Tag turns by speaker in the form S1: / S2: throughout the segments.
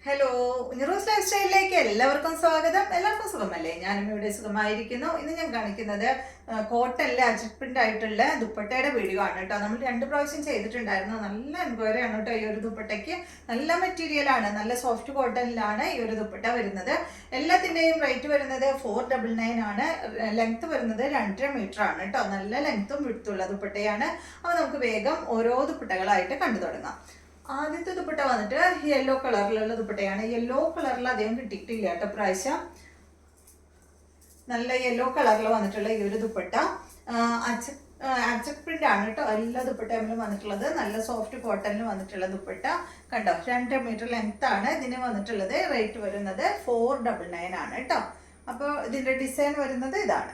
S1: Hello, നിറോസ് life സ്റ്റൈലിലേക്ക് എല്ലാവർക്കും സ്വാഗതം. എല്ലാവർക്കും സുഖമല്ലേ? ഞാനും ഇവിടെ സുഖമായിരിക്കുന്നു. ഇന്ന് ഞാൻ കാണിക്കുന്നത് കോട്ടണിലെ അജക് പ്രിന്റ് ആയിട്ടുള്ള ദുപ്പട്ടയുടെ വീഡിയോ ആണ് കേട്ടോ. നമ്മൾ 2 പ്രാവശ്യം ചെയ്തിട്ടുണ്ടായിരുന്നു. നല്ല എൻക്വയറി ആണ് കേട്ടോ ഈ ഒരു ദുപ്പട്ടയ്ക്ക്. നല്ല മെറ്റീരിയൽ ആണ്, നല്ല സോഫ്റ്റ് കോട്ടണിലാണ് ഈ ഒരു ദുപ്പട്ട വരുന്നത്. എല്ലാത്തിൻ്റെയും റേറ്റ് വരുന്നത് 499 ആണ്. ലെങ്ത് വരുന്നത് 2.5 മീറ്റർ ആണ് കേട്ടോ. നല്ല ലെങ്ത്തും വിടുത്തുള്ള ദുപ്പട്ടയാണ്. അപ്പോൾ നമുക്ക് വേഗം ഓരോ ദുപ്പട്ടകളായിട്ട് കണ്ടു തുടങ്ങാം. ആദ്യത്തെ ദുപ്പട്ട വന്നിട്ട് യെല്ലോ കളറിലുള്ള ദുപ്പട്ടയാണ്. യെല്ലോ കളറിൽ അധികം കിട്ടിയിട്ടില്ല കേട്ടോ പ്രാവശ്യം. നല്ല യെല്ലോ കളറിൽ വന്നിട്ടുള്ള ഈ ഒരു ദുപ്പട്ട അജക് പ്രിന്റ് ആണ് കേട്ടോ. എല്ലാ ദുപ്പട്ടയിലും വന്നിട്ടുള്ളത് നല്ല സോഫ്റ്റ് കോട്ടണിൽ വന്നിട്ടുള്ള ദുപ്പട്ട കണ്ടോ. 2 മീറ്റർ ലെങ്ത് ആണ് ഇതിന് വന്നിട്ടുള്ളത്. റേറ്റ് വരുന്നത് 499 ആണ് കേട്ടോ. അപ്പോൾ ഇതിന്റെ ഡിസൈൻ വരുന്നത് ഇതാണ്,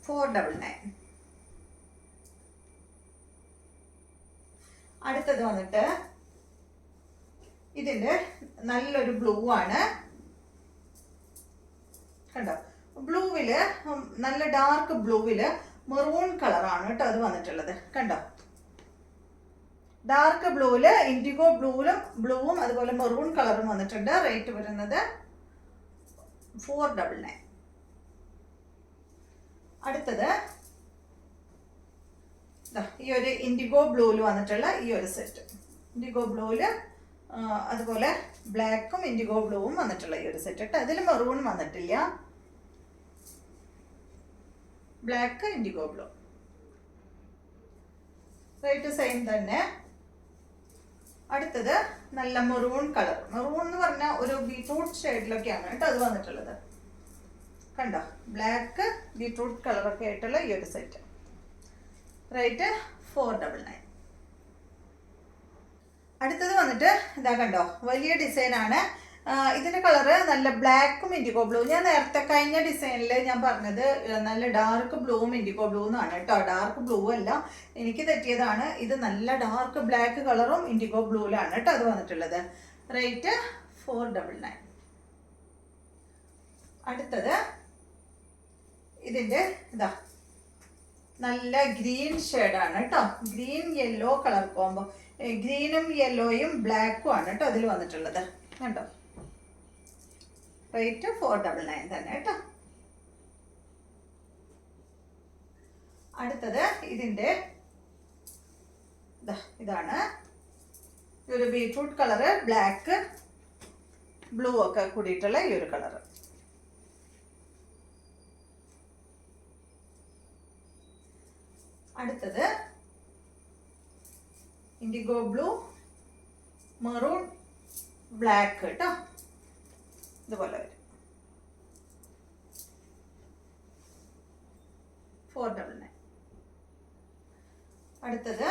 S1: 499. അടുത്തത് വന്നിട്ട് ഇതിന്റെ നല്ലൊരു ബ്ലൂ ആണ് കണ്ടോ. ബ്ലൂവില് നല്ല ഡാർക്ക് ബ്ലൂവില് മെറൂൺ കളറാണ് കേട്ടോ അത് വന്നിട്ടുള്ളത് കണ്ടോ. ഡാർക്ക് ബ്ലൂവില് ഇൻഡിഗോ ബ്ലൂവും അതുപോലെ മെറൂൺ കളറും വന്നിട്ടുണ്ട്. റേറ്റ് വരുന്നത് 499. അടുത്തത് ഈ ഒരു ഇൻഡിഗോ ബ്ലൂവിൽ വന്നിട്ടുള്ള ഈ ഒരു സെറ്റ്. ഇൻഡിഗോ ബ്ലൂവിൽ അതുപോലെ ബ്ലാക്കും ഇൻഡിഗോ ബ്ലൂവും വന്നിട്ടുള്ള ഈ ഒരു സെറ്റ് കേട്ടോ. അതിൽ മെറൂൺ വന്നിട്ടില്ല. Black IndiGo blue, rate same തന്നെ. അടുത്തത് നല്ല മെറൂൺ കളർ. മെറൂൺ എന്ന് പറഞ്ഞാൽ ഒരു ബീട്രൂട്ട് ഷെയ്ഡിലൊക്കെയാണ് കേട്ടോ അത് വന്നിട്ടുള്ളത് കണ്ടോ. ബ്ലാക്ക് ബീട്രൂട്ട് കളറൊക്കെ ആയിട്ടുള്ള ഈ ഒരു സെറ്റ്. റേറ്റ് 499. അടുത്തത് വന്നിട്ട് ഇതാ കണ്ടോ, വലിയ ഡിസൈൻ ആണ്. ഇതിന്റെ കളറ് നല്ല ബ്ലാക്കും ഇൻഡിഗോ ബ്ലൂ. ഞാൻ നേരത്തെ കഴിഞ്ഞ ഡിസൈനിൽ ഞാൻ പറഞ്ഞത് നല്ല ഡാർക്ക് ബ്ലൂവും ഇൻഡിഗോ ബ്ലൂ എന്നാണ് കേട്ടോ. ഡാർക്ക് ബ്ലൂ അല്ല, എനിക്ക് തെറ്റിയതാണ്. ഇത് നല്ല ഡാർക്ക് ബ്ലാക്ക് കളറും ഇൻഡിഗോ ബ്ലൂവിലാണ് കേട്ടോ അത് വന്നിട്ടുള്ളത്. റേറ്റ് 499. അടുത്തത് ഇതിന്റെ ഇതാ നല്ല ഗ്രീൻ ഷെയ്ഡാണ് കേട്ടോ. Green yellow colour combo. ഗ്രീനും യെല്ലോയും ബ്ലാക്കും ആണ് കേട്ടോ അതിൽ വന്നിട്ടുള്ളത് കണ്ടോ. റേറ്റ് 499 തന്നെ കേട്ടോ. അടുത്തത് ഇതിന്റെ ഇതാണ് ഒരു ബീട്രൂട്ട് കളറ്, ബ്ലാക്ക് ബ്ലൂ ഒക്കെ കൂടിയിട്ടുള്ള ഈ ഒരു കളറ്. അടുത്തത് ഇൻഡിഗോ ബ്ലൂ, മെറൂൺ, ബ്ലാക്ക് കേട്ടോ. ഇതുപോലെ വരും. 499. അടുത്തത്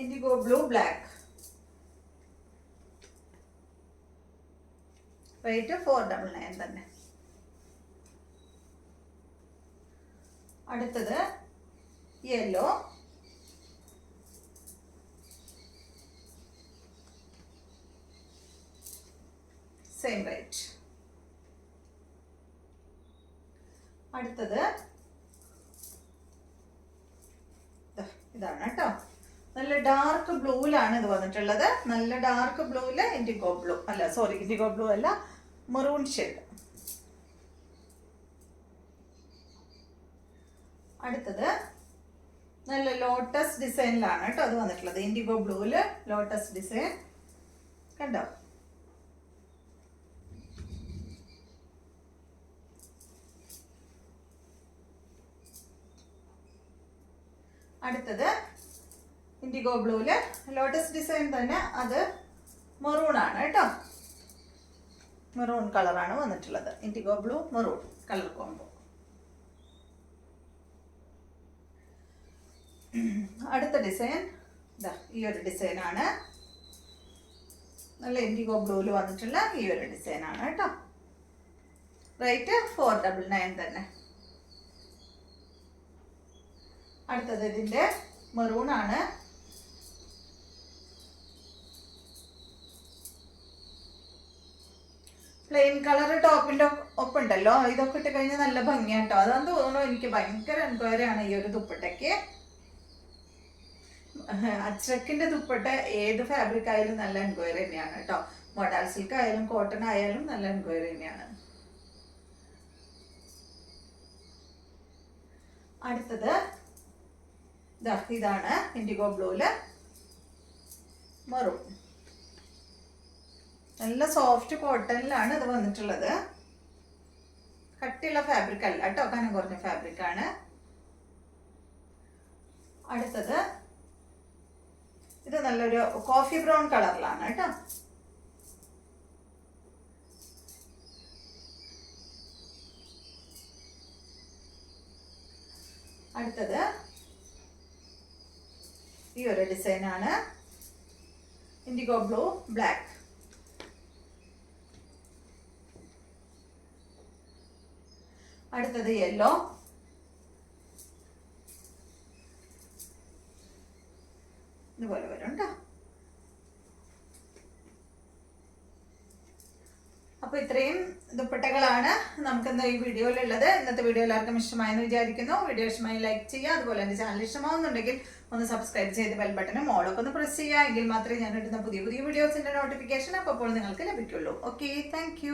S1: ഇൻഡിഗോ ബ്ലൂ, ബ്ലാക്ക്. റേറ്റ് 499 തന്നെ. അടുത്തത് യെല്ലോ, സെയിം റേറ്റ്. അടുത്തത് ഇതാണ് കേട്ടോ. നല്ല ഡാർക്ക് ബ്ലൂവിലാണ് ഇത് വന്നിട്ടുള്ളത്. നല്ല ഡാർക്ക് ബ്ലൂവില് ഇൻഡിഗോ ബ്ലൂ അല്ല, സോറി ഇൻഡിഗോ ബ്ലൂ അല്ല, മെറൂൺ ഷെയ്ഡ്. അടുത്തത് നല്ല ലോട്ടസ് ഡിസൈനിലാണ് കേട്ടോ അത് വന്നിട്ടുള്ളത്. ഇൻഡിഗോ ബ്ലൂവില് ലോട്ടസ് ഡിസൈൻ കണ്ടോ. അടുത്തത് ഇൻഡിഗോ ബ്ലൂവില് ലോട്ടസ് ഡിസൈൻ തന്നെ, അത് മെറൂൺ ആണ് കേട്ടോ. മെറൂൺ കളറാണ് വന്നിട്ടുള്ളത്. IndiGo blue maroon colour combo. അടുത്ത ഡിസൈൻ ഈ ഒരു ഡിസൈനാണ്. നല്ല ഇൻഡിഗോ ബ്ലൂവിൽ വന്നിട്ടുള്ള ഈ ഒരു ഡിസൈനാണ് കേട്ടോ. റേറ്റ് 499 തന്നെ. അടുത്തത് ഇതിന്റെ മെറൂൺ ആണ്. പ്ലെയിൻ കളർ ടോപ്പിന്റെ ഒപ്പുണ്ടല്ലോ, ഇതൊക്കെ ഇട്ട് കഴിഞ്ഞാൽ നല്ല ഭംഗിയാട്ടോ. അതാന്ന് തോന്നുന്നു. എനിക്ക് ഭയങ്കര എൻക്വയറി ആണ് ഈ ഒരു ദുപ്പട്ടയ്ക്ക്. അജ്രക്കിന്റെ ദുപ്പട്ട ഏത് ഫാബ്രിക് ആയാലും നല്ല എൻക്വയറി തന്നെയാണ് കേട്ടോ. മോഡൽ സിൽക്ക് ആയാലും കോട്ടൺ ആയാലും നല്ല എൻക്വയറി തന്നെയാണ്. അടുത്തത് ഇതാണ് ഇൻഡിഗോ ബ്ലൂല് മെറൂൺ. നല്ല സോഫ്റ്റ് കോട്ടണിലാണ് ഇത് വന്നിട്ടുള്ളത്. കട്ടിയുള്ള ഫാബ്രിക് അല്ല കേട്ടോ, കനം കുറഞ്ഞ ഫാബ്രിക് ആണ്. അടുത്തത് ഇത് നല്ലൊരു കോഫി ബ്രൗൺ കളറിലാണ് കേട്ടോ. അടുത്തത് ഈ ഒരു ഡിസൈനാണ്, ഇൻഡിഗോ ബ്ലൂ ബ്ലാക്ക്. അടുത്തത് യെല്ലോ. ഇതുപോലെ വരും കേട്ടോ. അപ്പോൾ ഇത്രയും ദുപ്പട്ടകളാണ് നമുക്ക് ഇന്ന് ഈ വീഡിയോയിലുള്ളത്. ഇന്നത്തെ വീഡിയോ എല്ലാവർക്കും ഇഷ്ടമായെന്ന് വിചാരിക്കുന്നു. വീഡിയോ ഇഷ്ടമായി ലൈക്ക് ചെയ്യുക. അതുപോലെ എൻ്റെ ചാനൽ ഇഷ്ടമാവുന്നുണ്ടെങ്കിൽ ഒന്ന് സബ്സ്ക്രൈബ് ചെയ്ത് ബെൽ ബട്ടനും ഓളൊക്കെ ഒന്ന് പ്രസ് ചെയ്യുക. എങ്കിൽ മാത്രമേ ഞാൻ ഇടുന്ന പുതിയ വീഡിയോസിൻ്റെ നോട്ടിഫിക്കേഷൻ അപ്പോൾ നിങ്ങൾക്ക് ലഭിക്കുള്ളൂ. Okay, thank